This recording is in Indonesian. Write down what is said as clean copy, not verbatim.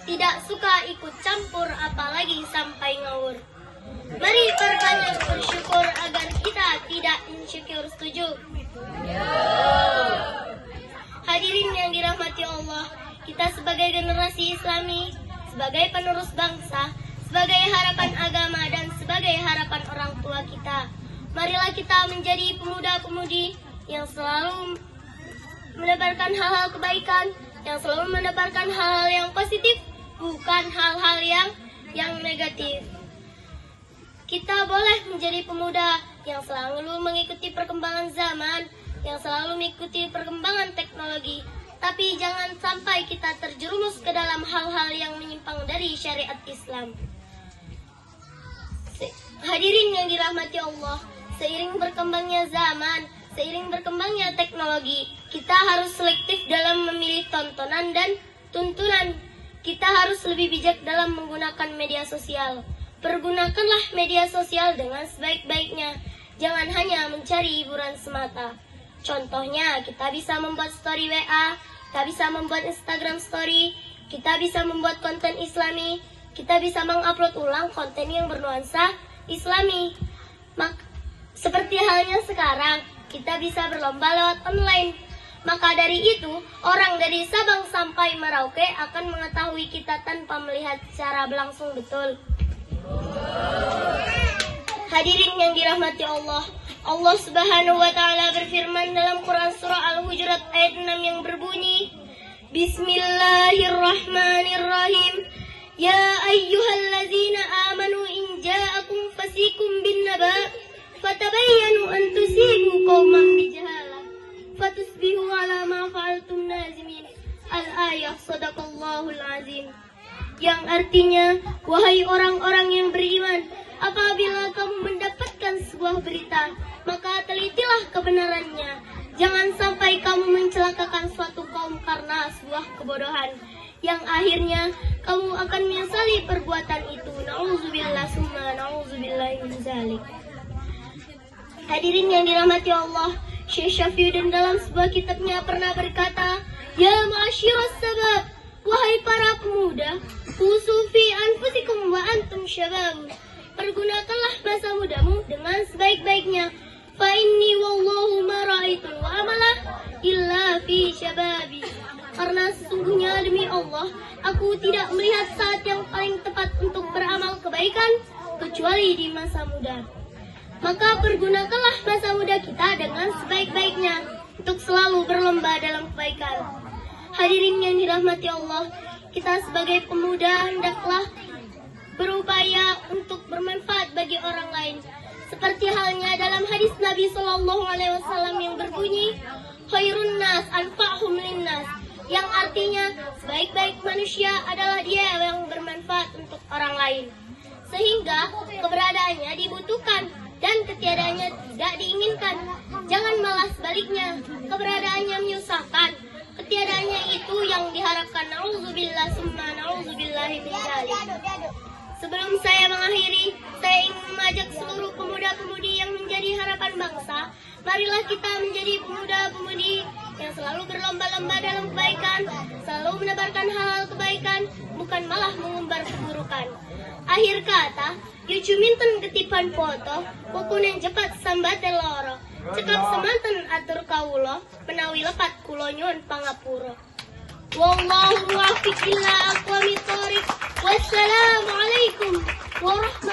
tidak suka ikut campur apalagi sampai ngawur. Mari perbanyak bersyukur agar kita tidak insecure. Setuju? Hadirin yang dirahmati Allah, kita sebagai generasi Islami, sebagai penerus bangsa, sebagai harapan agama dan sebagai harapan orang tua kita, marilah kita menjadi pemuda-pemudi yang selalu menebarkan hal-hal kebaikan, yang selalu menebarkan hal-hal yang positif, bukan hal-hal yang negatif. Kita boleh menjadi pemuda yang selalu mengikuti perkembangan zaman, yang selalu mengikuti perkembangan teknologi, tapi jangan sampai kita terjerumus ke dalam hal-hal yang menyimpang dari syariat Islam. Hadirin yang dirahmati Allah, seiring berkembangnya zaman, seiring berkembangnya teknologi, kita harus selektif dalam memilih tontonan dan tuntunan. Kita harus lebih bijak dalam menggunakan media sosial. Pergunakanlah media sosial dengan sebaik-baiknya. Jangan hanya mencari hiburan semata. Contohnya, kita bisa membuat story WA, kita bisa membuat Instagram story, kita bisa membuat konten Islami, kita bisa mengupload ulang konten yang bernuansa Islami. Seperti halnya sekarang, kita bisa berlomba lewat online. Maka dari itu, orang dari Sabang sampai Merauke akan mengetahui kita tanpa melihat secara langsung betul. Hadirin yang dirahmati Allah, Allah Subhanahu wa taala berfirman dalam Quran surah Al-Hujurat ayat 6 yang berbunyi, Bismillahirrahmanirrahim. Ya ayyuhallazina amanu in ja'akum fasikum bin naba fatabayyanu an tusibu qauman bijahalah fatusbihu ala ma fa'altum nazimin. Al-ayah, sadaqallahul azim. Yang artinya, wahai orang-orang yang beriman, apabila kamu mendapatkan sebuah berita, maka telitilah kebenarannya. Jangan sampai kamu mencelakakan suatu kaum karena sebuah kebodohan, yang akhirnya kamu akan menyesali perbuatan itu. Na'udzubillah summa na'udzubillahi min dzalik. Hadirin yang dirahmati Allah, Syekh Syafiyuddin dalam sebuah kitabnya pernah berkata, Ya ma'asyiras sabab, wahai para pemuda, usufi anfusikum wa antum syabab. Pergunakanlah masa mudamu dengan sebaik-baiknya. Fa inni wallahu ma ra'aitu wa amalah illa fi syababi. Karena sesungguhnya demi Allah, aku tidak melihat saat yang paling tepat untuk beramal kebaikan kecuali di masa muda. Maka pergunakanlah masa muda kita dengan sebaik-baiknya untuk selalu berlomba dalam kebaikan. Hadirin yang dirahmati Allah, kita sebagai pemuda hendaklah berupaya untuk bermanfaat bagi orang lain. Seperti halnya dalam hadis Nabi SAW yang berbunyi, Khairun nas anfa'hum linnas, yang artinya sebaik-baik manusia adalah dia yang bermanfaat untuk orang lain. Sehingga keberadaannya dibutuhkan dan ketiadaannya tidak diinginkan. Jangan malah sebaliknya, keberadaannya menyusahkan, ketiadaannya itu yang diharapkan. Na'udzubillah summa na'udzubillahi min dzalik. Sebelum saya mengakhiri, saya ingin mengajak seluruh pemuda-pemudi yang menjadi harapan bangsa, marilah kita menjadi pemuda-pemudi yang selalu berlomba-lomba dalam kebaikan, selalu menebarkan hal-hal kebaikan, bukan malah mengumbar keburukan. Akhir kata, yucuminten ketipan foto, kukunen cepat sambate loro, cekap semanten atur kawulo, menawi lepat kulonyon pangapuro. Wallahu muwaffiq ila aqwamit thoriq. Wassalamualaikum warahmatullahi